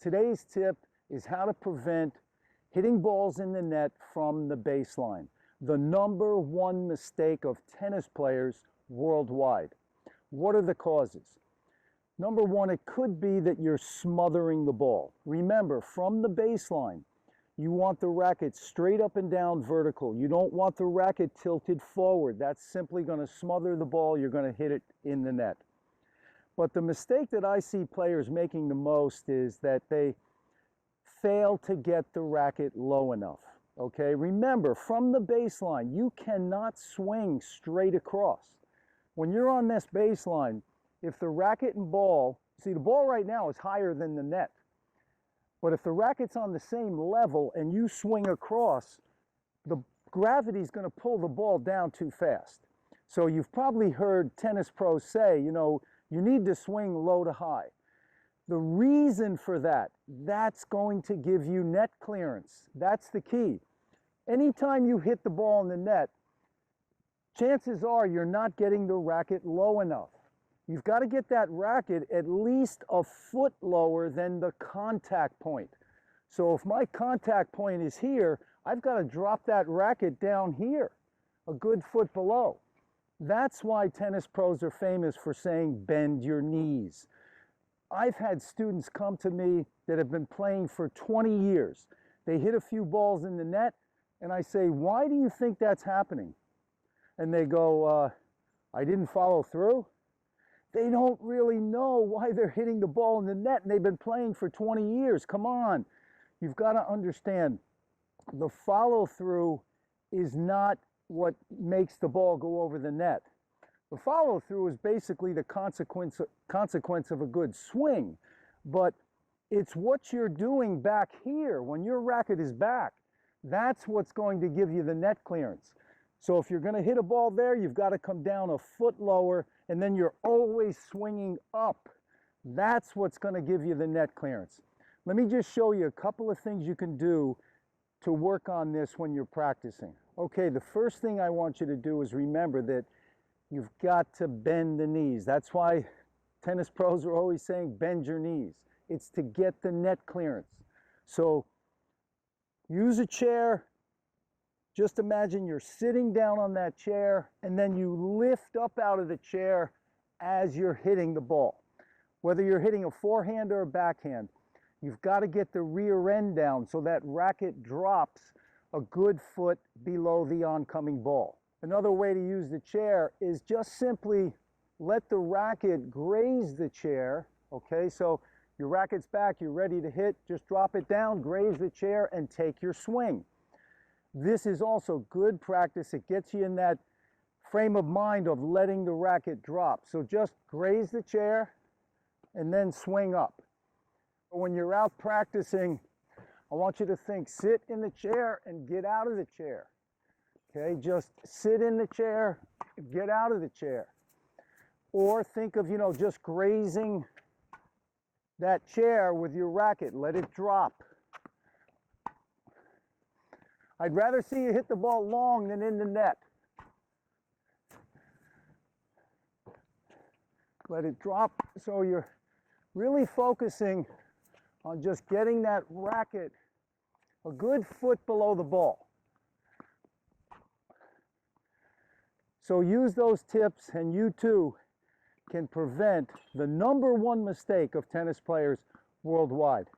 Today's tip is how to prevent hitting balls in the net from the baseline. The #1 mistake of tennis players worldwide. What are the causes? Number one, it could be that you're smothering the ball. Remember, from the baseline, you want the racket straight up and down vertical. You don't want the racket tilted forward. That's simply going to smother the ball. You're going to hit it in the net. But the mistake that I see players making the most is that they fail to get the racket low enough. Okay, remember, from the baseline, you cannot swing straight across. When you're on this baseline, if the racket and ball, see, the ball right now is higher than the net. But if the racket's on the same level and you swing across, the gravity is going to pull the ball down too fast. So you've probably heard tennis pros say, you know, you need to swing low to high. The reason for that, that's going to give you net clearance. That's the key. Anytime you hit the ball in the net, chances are you're not getting the racket low enough. You've got to get that racket at least a foot lower than the contact point. So if my contact point is here, I've got to drop that racket down here, a good foot below. That's why tennis pros are famous for saying, bend your knees. I've had students come to me that have been playing for 20 years. They hit a few balls in the net, and I say, why do you think that's happening? And they go, I didn't follow through. They don't really know why they're hitting the ball in the net, and they've been playing for 20 years. Come on. You've got to understand, the follow-through is not what makes the ball go over the net. The follow-through is basically the consequence of a good swing, but it's what you're doing back here when your racket is back. That's what's going to give you the net clearance. So if you're going to hit a ball there, you've got to come down a foot lower, and then you're always swinging up. That's what's going to give you the net clearance. Let me just show you a couple of things you can do to work on this when you're practicing. Okay, the first thing I want you to do is remember that you've got to bend the knees. That's why tennis pros are always saying bend your knees. It's to get the net clearance. So use a chair. Just imagine you're sitting down on that chair, and then you lift up out of the chair as you're hitting the ball. Whether you're hitting a forehand or a backhand, you've got to get the rear end down so that racket drops a good foot below the oncoming ball. Another way to use the chair is just simply let the racket graze the chair. Okay, so your racket's back, you're ready to hit, just drop it down, graze the chair, and take your swing. This is also good practice. It gets you in that frame of mind of letting the racket drop. So just graze the chair and then swing up. When you're out practicing, I want you to think, sit in the chair and get out of the chair. Okay, just sit in the chair, get out of the chair. Or think of, just grazing that chair with your racket. Let it drop. I'd rather see you hit the ball long than in the net. Let it drop so you're really focusing on just getting that racket a good foot below the ball. So use those tips, and you too can prevent the #1 mistake of tennis players worldwide.